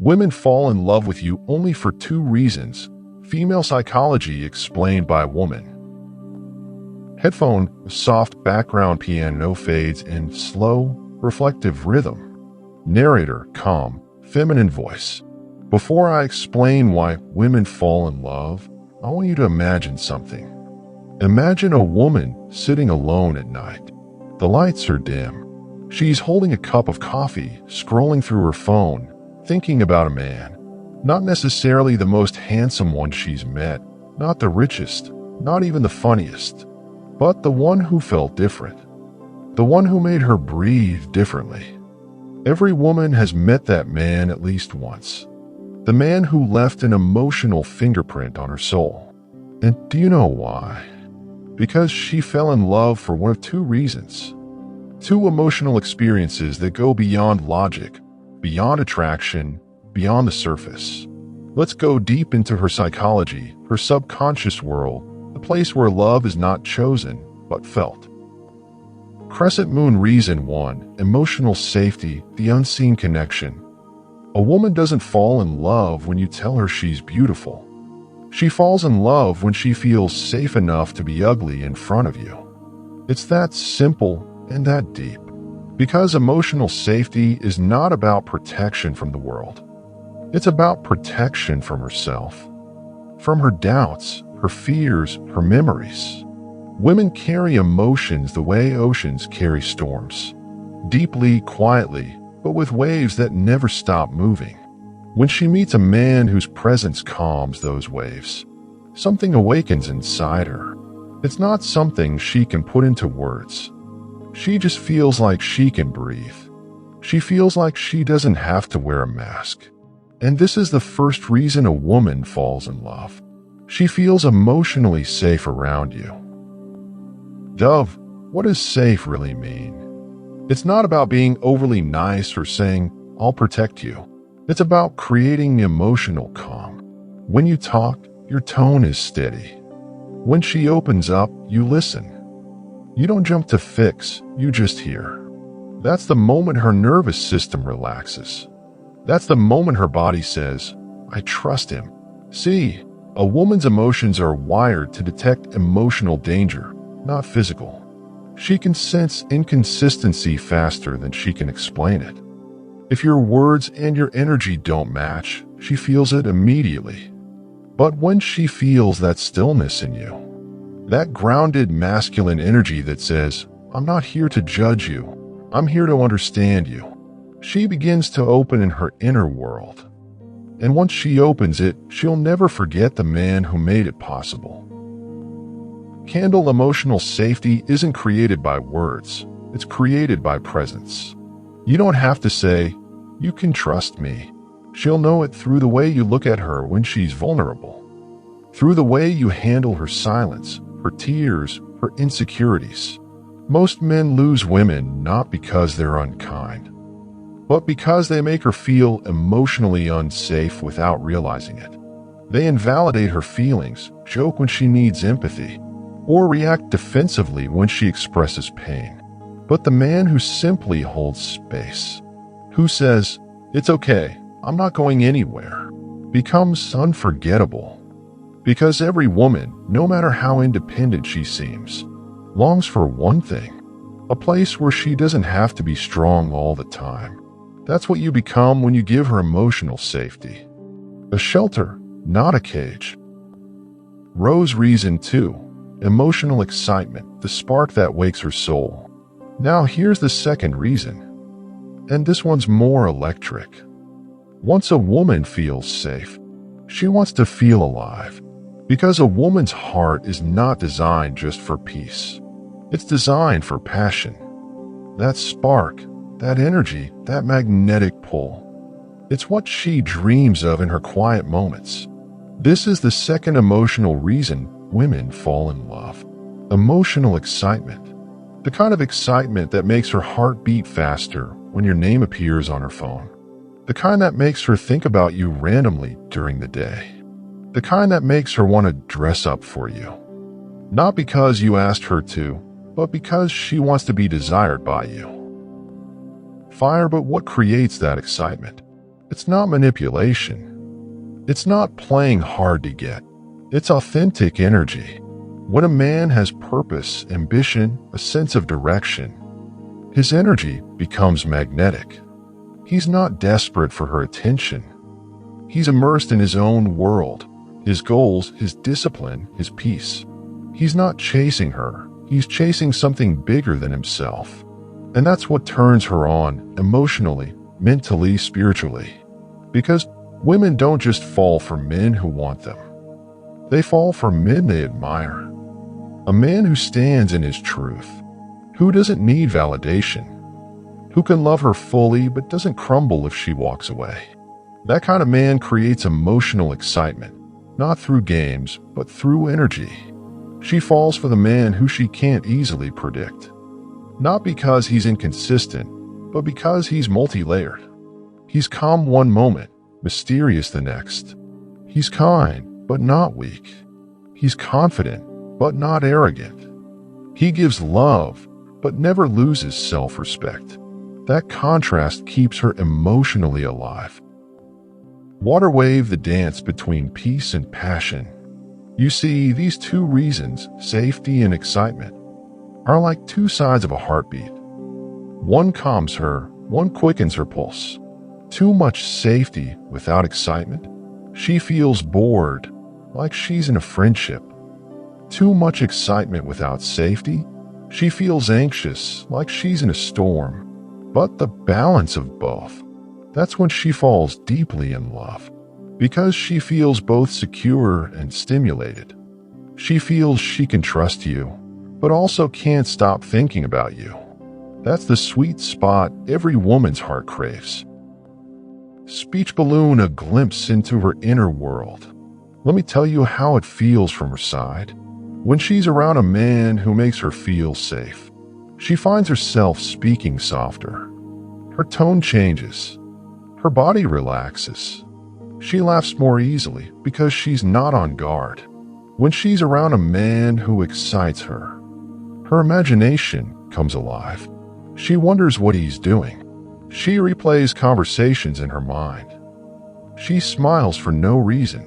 Women fall in love with you only for two reasons. Female psychology explained by a woman. Headphone, soft background piano fades in slow, reflective rhythm. Narrator, calm, feminine voice. Before I explain why women fall in love, I want you to imagine something. Imagine a woman sitting alone at night. The lights are dim. She's holding a cup of coffee, scrolling through her phone, thinking about a man. Not necessarily the most handsome one she's met, not the richest, not even the funniest, but the one who felt different. The one who made her breathe differently. Every woman has met that man at least once. The man who left an emotional fingerprint on her soul. And do you know why? Because she fell in love for one of two reasons. Two emotional experiences that go beyond logic, beyond attraction, beyond the surface. Let's go deep into her psychology, her subconscious world, the place where love is not chosen, but felt. Crescent Moon Reason 1, Emotional Safety, the Unseen Connection. A woman doesn't fall in love when you tell her she's beautiful. She falls in love when she feels safe enough to be ugly in front of you. It's that simple and that deep. Because emotional safety is not about protection from the world. It's about protection from herself. From her doubts, her fears, her memories. Women carry emotions the way oceans carry storms. Deeply, quietly, but with waves that never stop moving. When she meets a man whose presence calms those waves, something awakens inside her. It's not something she can put into words. She just feels like she can breathe. She feels like she doesn't have to wear a mask. And this is the first reason a woman falls in love. She feels emotionally safe around you. Dove, what does safe really mean? It's not about being overly nice or saying, "I'll protect you." It's about creating emotional calm. When you talk, your tone is steady. When she opens up, you listen. You don't jump to fix, you just hear. That's the moment her nervous system relaxes. That's the moment her body says, "I trust him." See, a woman's emotions are wired to detect emotional danger, not physical. She can sense inconsistency faster than she can explain it. If your words and your energy don't match, she feels it immediately. But when she feels that stillness in you, that grounded masculine energy that says, "I'm not here to judge you, I'm here to understand you," she begins to open in her inner world. And once she opens it, she'll never forget the man who made it possible. Candle emotional safety isn't created by words, it's created by presence. You don't have to say, "You can trust me." She'll know it through the way you look at her when she's vulnerable. Through the way you handle her silence, her tears, her insecurities. Most men lose women not because they're unkind, but because they make her feel emotionally unsafe without realizing it. They invalidate her feelings, joke when she needs empathy, or react defensively when she expresses pain. But the man who simply holds space, who says, "It's okay, I'm not going anywhere," becomes unforgettable. Because every woman, no matter how independent she seems, longs for one thing, a place where she doesn't have to be strong all the time. That's what you become when you give her emotional safety. A shelter, not a cage. Rose Reason 2, Emotional Excitement, the spark that wakes her soul. Now here's the second reason. And this one's more electric. Once a woman feels safe, she wants to feel alive. Because a woman's heart is not designed just for peace. It's designed for passion. That spark, that energy, that magnetic pull. It's what she dreams of in her quiet moments. This is the second emotional reason women fall in love. Emotional excitement. The kind of excitement that makes her heart beat faster when your name appears on her phone. The kind that makes her think about you randomly during the day. The kind that makes her want to dress up for you. Not because you asked her to, but because she wants to be desired by you. Fire, but what creates that excitement? It's not manipulation. It's not playing hard to get. It's authentic energy. When a man has purpose, ambition, a sense of direction, his energy becomes magnetic. He's not desperate for her attention. He's immersed in his own world, his goals, his discipline, his peace. He's not chasing her. He's chasing something bigger than himself. And that's what turns her on emotionally, mentally, spiritually. Because women don't just fall for men who want them. They fall for men they admire. A man who stands in his truth, who doesn't need validation, who can love her fully but doesn't crumble if she walks away. That kind of man creates emotional excitement, not through games, but through energy. She falls for the man who she can't easily predict. Not because he's inconsistent, but because he's multi-layered. He's calm one moment, mysterious the next. He's kind, but not weak. He's confident, but not arrogant. He gives love, but never loses self-respect. That contrast keeps her emotionally alive. Water wave the dance between peace and passion. You see, these two reasons, safety and excitement, are like two sides of a heartbeat. One calms her, one quickens her pulse. Too much safety without excitement, she feels bored, like she's in a friendship. Too much excitement without safety, she feels anxious, like she's in a storm. But the balance of both, that's when she falls deeply in love. Because she feels both secure and stimulated. She feels she can trust you, but also can't stop thinking about you. That's the sweet spot every woman's heart craves. Speech balloon, a glimpse into her inner world. Let me tell you how it feels from her side. When she's around a man who makes her feel safe, she finds herself speaking softer. Her tone changes. Her body relaxes. She laughs more easily because she's not on guard. When she's around a man who excites her, her imagination comes alive. She wonders what he's doing. She replays conversations in her mind. She smiles for no reason.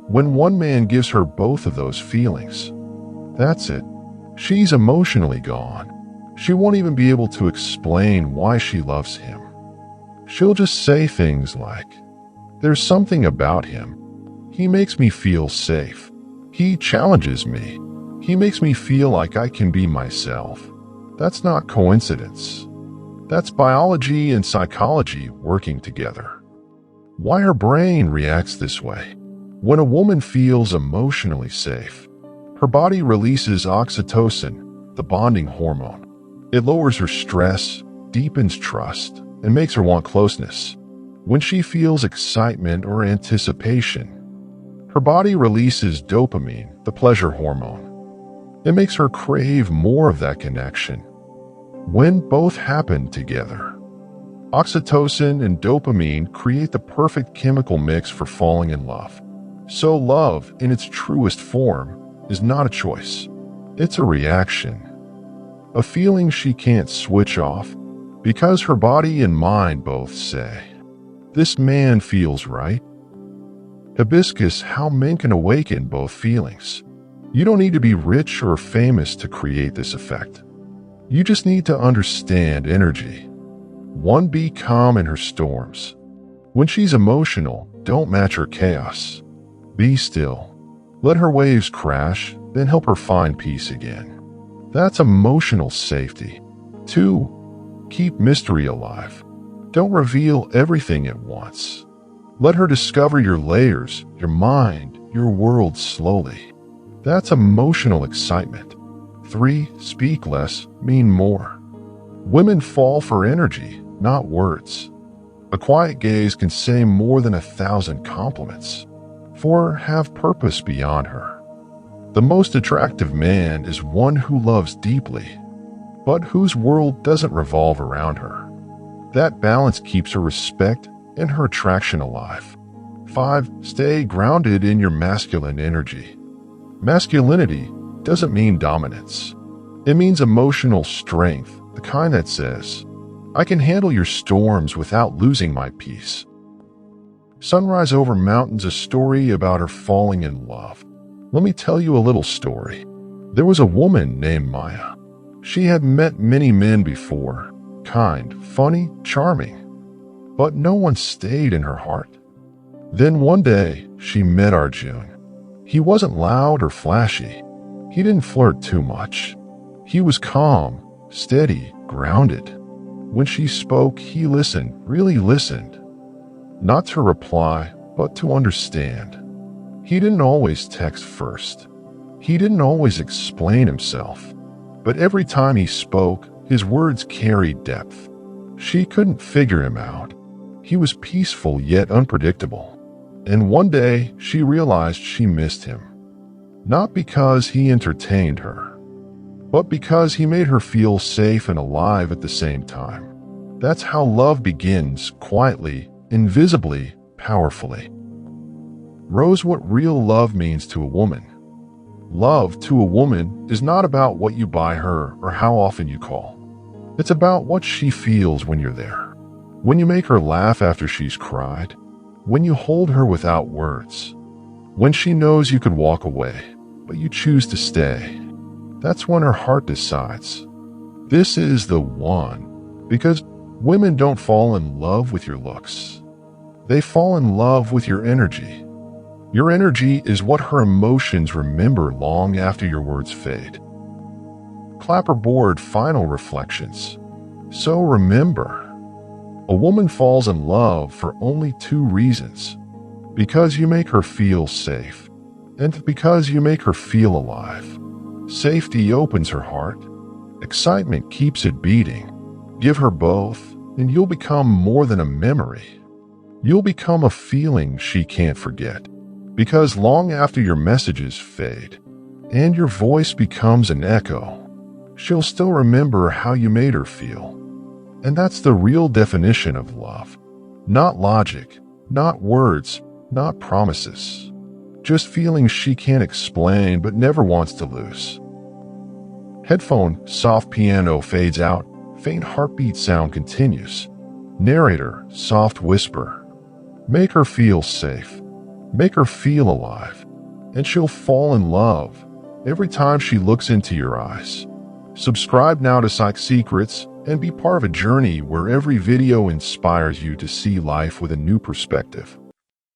When one man gives her both of those feelings, that's it. She's emotionally gone. She won't even be able to explain why she loves him. She'll just say things like, "There's something about him. He makes me feel safe. He challenges me. He makes me feel like I can be myself." That's not coincidence. That's biology and psychology working together. Why her brain reacts this way? When a woman feels emotionally safe, her body releases oxytocin, the bonding hormone. It lowers her stress, deepens trust, and makes her want closeness. When she feels excitement or anticipation, her body releases dopamine, the pleasure hormone. It makes her crave more of that connection. When both happen together, oxytocin and dopamine create the perfect chemical mix for falling in love. So love, in its truest form, is not a choice. It's a reaction. A feeling she can't switch off because her body and mind both say, "This man feels right." Hibiscus, how men can awaken both feelings. You don't need to be rich or famous to create this effect. You just need to understand energy. One, be calm in her storms. When she's emotional, don't match her chaos. Be still. Let her waves crash, then help her find peace again. That's emotional safety. 2, keep mystery alive. Don't reveal everything at once. Let her discover your layers, your mind, your world slowly. That's emotional excitement. 3, speak less, mean more. Women fall for energy, not words. A quiet gaze can say more than 1,000 compliments. 4, have purpose beyond her. The most attractive man is one who loves deeply, but whose world doesn't revolve around her. That balance keeps her respect and her attraction alive. 5, stay grounded in your masculine energy. Masculinity doesn't mean dominance. It means emotional strength, the kind that says, "I can handle your storms without losing my peace." Sunrise Over Mountains, a story about her falling in love. Let me tell you a little story. There was a woman named Maya. She had met many men before, kind, funny, charming, but no one stayed in her heart. Then one day, she met Arjun. He wasn't loud or flashy. He didn't flirt too much. He was calm, steady, grounded. When she spoke, he listened, really listened. Not to reply, but to understand. He didn't always text first. He didn't always explain himself. But every time he spoke, his words carried depth. She couldn't figure him out. He was peaceful yet unpredictable. And one day, she realized she missed him. Not because he entertained her, but because he made her feel safe and alive at the same time. That's how love begins, quietly, invisibly, powerfully. Rose, what real love means to a woman. Love to a woman is not about what you buy her or how often you call. It's about what she feels when you're there. When you make her laugh after she's cried. When you hold her without words. When she knows you could walk away, but you choose to stay. That's when her heart decides. This is the one. Because women don't fall in love with your looks. They fall in love with your energy. Your energy is what her emotions remember long after your words fade. Clapperboard final reflections. So remember, a woman falls in love for only two reasons. Because you make her feel safe, and because you make her feel alive. Safety opens her heart. Excitement keeps it beating. Give her both, and you'll become more than a memory. You'll become a feeling she can't forget. Because long after your messages fade, and your voice becomes an echo, she'll still remember how you made her feel. And that's the real definition of love. Not logic, not words, not promises. Just feelings she can't explain but never wants to lose. Headphone, soft piano fades out, faint heartbeat sound continues. Narrator, soft whisper. Make her feel safe. Make her feel alive. And she'll fall in love every time she looks into your eyes. Subscribe now to Psych Secrets and be part of a journey where every video inspires you to see life with a new perspective.